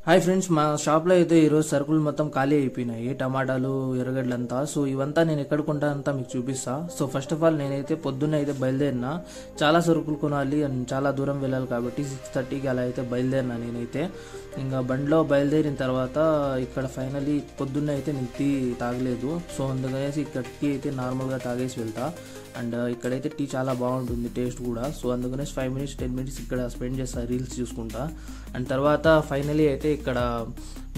Hi friends, మా షాప్లో అయితే ఈరోజు సరుకులు మొత్తం ఖాళీ అయిపోయినాయి. టమాటాలు, ఎర్రగడ్డలంతా. సో ఇవంతా నేను ఎక్కడ కొంటానంతా మీకు చూపిస్తా. సో ఫస్ట్ ఆఫ్ ఆల్ నేనైతే పొద్దున్న అయితే బయలుదేరినా. చాలా సరుకులు కొనాలి అండ్ చాలా దూరం వెళ్ళాలి కాబట్టి 6:30కి అలా అయితే బయలుదేరినా. నేనైతే ఇంకా బండిలో బయలుదేరిన తర్వాత ఇక్కడ ఫైనలీ పొద్దున్న అయితే నేను టీ తాగలేదు. సో అందుకనేసి ఇక్కడ టీ అయితే నార్మల్గా తాగేసి వెళ్తా. అండ్ ఇక్కడైతే టీ చాలా బాగుంటుంది, టేస్ట్ కూడా. సో అందుకనేసి 5 minutes 10 minutes ఇక్కడ స్పెండ్ చేస్తా రీల్స్ చూసుకుంటా. అండ్ తర్వాత ఫైనలీ అయితే ఇక్కడ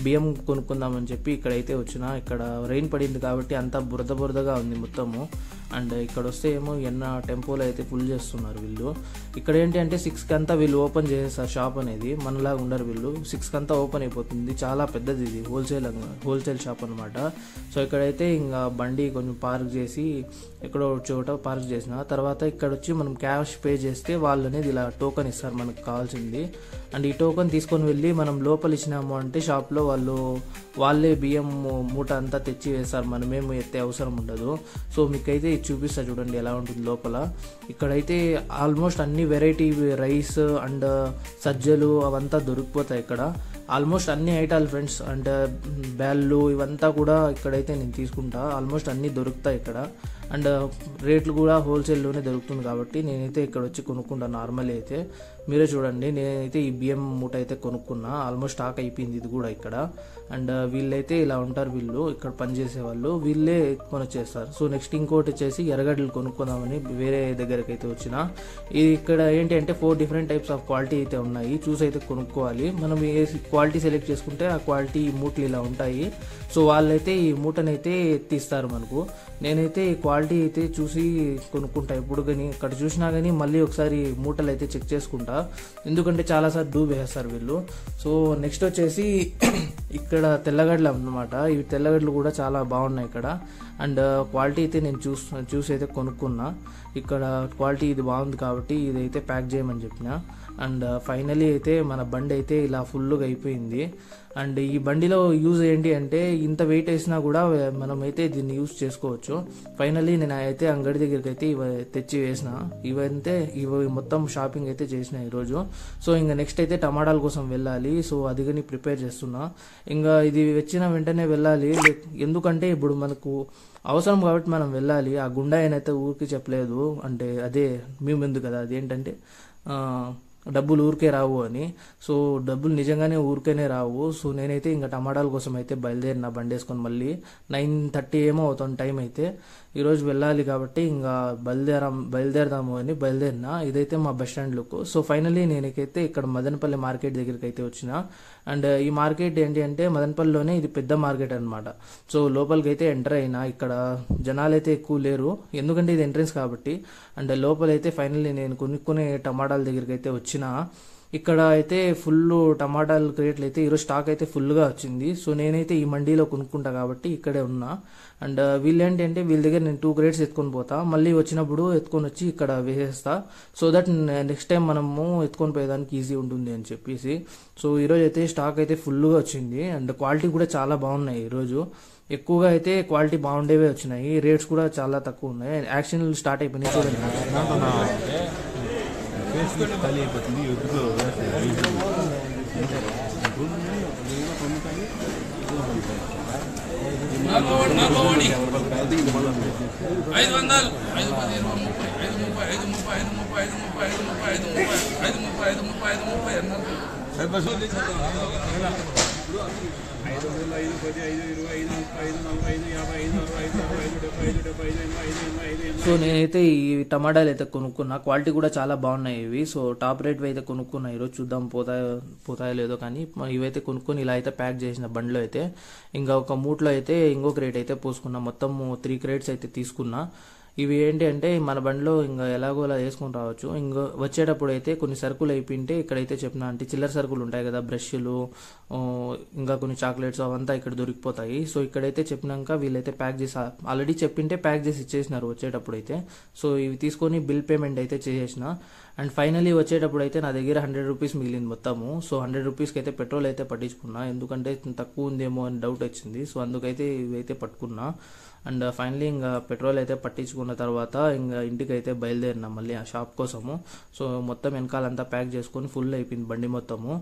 బియ్యం కొనుక్కుందామని చెప్పి ఇక్కడైతే వచ్చిన. ఇక్కడ రెయిన్ పడింది కాబట్టి అంతా బురద బురదగా ఉంది మొత్తము. అండ్ ఇక్కడ వస్తే ఏమో టెంపోలో అయితే ఫుల్ చేస్తున్నారు వీళ్ళు. ఇక్కడ ఏంటి అంటే 6కి అంతా వీళ్ళు ఓపెన్ చేసేస్తారు షాప్ అనేది. మనలాగా ఉండరు వీళ్ళు. 6కి అంతా ఓపెన్ అయిపోతుంది. చాలా పెద్దది ఇది, హోల్సేల్ షాప్ అనమాట. సో ఇక్కడైతే ఇంకా బండి కొంచెం పార్క్ చేసి ఎక్కడో చోట పార్క్ చేసిన తర్వాత ఇక్కడ వచ్చి మనం క్యాష్ పే చేస్తే వాళ్ళు అనేది ఇలా టోకెన్ ఇస్తారు మనకు కావాల్సింది. అండ్ ఈ టోకెన్ తీసుకొని వెళ్ళి మనం లోపల ఇచ్చినాము అంటే షాప్లో వాళ్ళే బియ్యం మూట అంతా తెచ్చి వేస్తారు, మనమేమో ఎత్తే అవసరం ఉండదు. సో మీకైతే ఇది చూపిస్తా చూడండి ఎలా ఉంటుంది లోపల. ఇక్కడైతే ఆల్మోస్ట్ అన్ని వెరైటీ రైస్ అండ్ సజ్జలు అవంతా దొరికిపోతాయి ఇక్కడ. ఆల్మోస్ట్ అన్ని ఐటాలు ఫ్రెండ్స్. అండ్ బ్యాళ్ళు ఇవంతా కూడా ఇక్కడైతే నేను తీసుకుంటా. ఆల్మోస్ట్ అన్నీ దొరుకుతాయి ఇక్కడ. అండ్ రేట్లు కూడా హోల్సేల్లోనే దొరుకుతుంది కాబట్టి నేనైతే ఇక్కడ వచ్చి కొనుక్కుంటాను. నార్మల్ అయితే మీరే చూడండి, నేనైతే ఈ బియ్యం మూట అయితే కొనుక్కున్నా. ఆల్మోస్ట్ స్టాక్ అయిపోయింది ఇది కూడా ఇక్కడ. అండ్ వీళ్ళైతే ఇలా ఉంటారు, వీళ్ళు ఇక్కడ పనిచేసే వాళ్ళు, వీళ్ళే కొనొచ్చేస్తారు. సో నెక్స్ట్ ఇంకోటి వచ్చేసి ఎర్రగడ్డలు కొనుక్కుందామని వేరే దగ్గరికి అయితే వచ్చిన. ఇది ఇక్కడ ఏంటి అంటే 4 different types ఆఫ్ క్వాలిటీ అయితే ఉన్నాయి. చూసి అయితే కొనుక్కోవాలి. మనం ఏ క్వాలిటీ సెలెక్ట్ చేసుకుంటే ఆ క్వాలిటీ మూటలు ఇలా ఉంటాయి. సో వాళ్ళైతే ఈ మూటనైతే ఎత్తిస్తారు మనకు. నేనైతే ఈ క్వాలిటీ అయితే చూసి కొనుక్కుంటా ఎప్పుడు కానీ. ఇక్కడ చూసినా కానీ మళ్ళీ ఒకసారి మూటలు అయితే చెక్ చేసుకుంటా, ఎందుకంటే చాలాసార్లు డూబ్ వేస్తారు వీళ్ళు. సో నెక్స్ట్ వచ్చేసి ఇక్కడ తెల్లగడ్డలు అన్నమాట. ఈ తెల్లగడ్డలు కూడా చాలా బాగున్నాయి ఇక్కడ. అండ్ క్వాలిటీ అయితే నేను చూసి అయితే కొనుక్కున్నా. ఇక్కడ క్వాలిటీ ఇది బాగుంది కాబట్టి ఇదైతే ప్యాక్ చేయమని చెప్పిన. అండ్ ఫైనలీ అయితే మన బండి అయితే ఇలా ఫుల్గా అయిపోయింది. అండ్ ఈ బండిలో యూజ్ ఏంటి అంటే ఇంత వెయిట్ వేసినా కూడా మనమైతే దీన్ని యూజ్ చేసుకోవచ్చు. ఫైనలీ నేను అయితే అంగడి దగ్గరికి అయితే ఇవి తెచ్చి వేసిన. ఇవి మొత్తం షాపింగ్ అయితే చేసిన ఈరోజు. సో ఇంకా నెక్స్ట్ అయితే టమాటాల కోసం వెళ్ళాలి. సో అది కానీ ప్రిపేర్ చేస్తున్నా. ఇంకా ఇది వచ్చిన వెంటనే వెళ్ళాలి, ఎందుకంటే ఇప్పుడు మనకు అవసరం కాబట్టి మనం వెళ్ళాలి. ఆ గుండా ఆయనైతే ఊరికి చెప్పలేదు, అంటే అదే మేము ఎందుకు కదా, అదేంటంటే డబ్బులు ఊరికే రావు అని. సో డబ్బులు నిజంగానే ఊరికేనే రావు. సో నేనైతే ఇంకా టమాటాల కోసం అయితే బయలుదేరిన బండి వేసుకొని. మళ్ళీ 9:30 ఏమో అవుతుంది టైం అయితే. ఈరోజు వెళ్ళాలి కాబట్టి ఇంకా బయలుదేరదాము అని బయలుదేరిన. ఇదైతే మా bus stand look. So finally నేనైతే ఇక్కడ మదనపల్లి మార్కెట్ దగ్గరికి అయితే వచ్చిన. అండ్ ఈ మార్కెట్ ఏంటి అంటే మదనపల్లిలోనే ఇది పెద్ద మార్కెట్ అనమాట. సో లోపలికి అయితే ఎంటర్ అయినా. ఇక్కడ జనాలు అయితే ఎక్కువ లేరు, ఎందుకంటే ఇది ఎంట్రెన్స్ కాబట్టి. అండ్ లోపలైతే ఫైనల్లీ నేను కొనుక్కునే టమాటాల దగ్గరికి అయితే వచ్చిన. ఇక్కడ అయితే ఫుల్ టమాటాలు క్రేట్లు అయితే ఈరోజు స్టాక్ అయితే ఫుల్గా వచ్చింది. సో నేనైతే ఈ మండీలో కొనుక్కుంటా కాబట్టి ఇక్కడే ఉన్నా. అండ్ వీళ్ళేంటి అంటే వీళ్ళ దగ్గర నేను 2 crates ఎత్తుకొని పోతా, మళ్ళీ వచ్చినప్పుడు ఎత్తుకొని వచ్చి ఇక్కడ వేసేస్తా. సో దట్ నెక్స్ట్ టైం మనము ఎత్తుకొని పోయేదానికి ఈజీ ఉంటుంది అని చెప్పేసి. సో ఈరోజు అయితే స్టాక్ అయితే ఫుల్గా వచ్చింది. అండ్ క్వాలిటీ కూడా చాలా బాగున్నాయి. ఈరోజు ఎక్కువగా అయితే క్వాలిటీ బాగుండేవే వచ్చినాయి. రేట్స్ కూడా చాలా తక్కువ ఉన్నాయి. యాక్షన్ స్టార్ట్ అయిపోయినాయి చూడండి. ఖాళీ అయిపోతుంది. సో నేనైతే ఈ టమాటాలు అయితే కొనుక్కున్నా. క్వాలిటీ కూడా చాలా బాగున్నాయి ఇవి. సో టాప్ రేట్ అయితే కొనుక్కున్నా. ఈరోజు చూద్దాం పోతాయో లేదో కానీ ఇవైతే కొనుక్కొని ఇలా అయితే ప్యాక్ చేసిన బండిలో అయితే. ఇంకా ఒక మూట్లో అయితే ఇంకో క్రేట్ అయితే పోసుకున్నా. మొత్తం 3 crates అయితే తీసుకున్నా. ఇవి ఏంటి అంటే మన బండిలో ఇంకా ఎలాగో అలా వేసుకొని రావచ్చు. ఇంకా వచ్చేటప్పుడు అయితే కొన్ని సరుకులు అయిపోయింటే ఇక్కడైతే చెప్పిన అంటే చిల్లర సరుకులు ఉంటాయి కదా, బ్రష్లు, ఇంకా కొన్ని చాక్లెట్స్ అవంతా ఇక్కడ దొరికిపోతాయి. సో ఇక్కడైతే చెప్పినాక వీళ్ళైతే ప్యాక్ చేసి ఆల్రెడీ చెప్పింటే ప్యాక్ చేసి ఇచ్చేసినారు వచ్చేటప్పుడు అయితే. సో ఇవి తీసుకొని బిల్ పేమెంట్ అయితే చేసేసిన. అండ్ ఫైనలీ వచ్చేటప్పుడు అయితే నా దగ్గర 100 రూపీస్ మిగిలింది మొత్తము. సో 100 రూపీస్కి అయితే పెట్రోల్ అయితే పట్టించుకున్నా, ఎందుకంటే తక్కువ ఉందేమో అని డౌట్ వచ్చింది. సో అందుకైతే ఇవైతే పట్టుకున్నా. అండ్ ఫైనలీ ఇంకా పెట్రోల్ అయితే పట్టించుకున్న తర్వాత ఇంకా ఇంటికి అయితే బయలుదేరినా మళ్ళీ ఆ షాప్ కోసము. సో మొత్తం వెనకాలంతా ప్యాక్ చేసుకొని ఫుల్ అయిపోయింది బండి మొత్తము.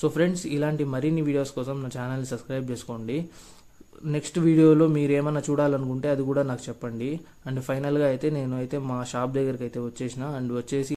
సో ఫ్రెండ్స్, ఇలాంటి మరిన్ని వీడియోస్ కోసం నా ఛానల్ని సబ్స్క్రైబ్ చేసుకోండి. నెక్స్ట్ వీడియోలో మీరు ఏమన్నా చూడాలనుకుంటే అది కూడా నాకు చెప్పండి. అండ్ ఫైనల్గా అయితే నేను అయితే మా షాప్ దగ్గరికి అయితే వచ్చేసిన. అండ్ వచ్చేసి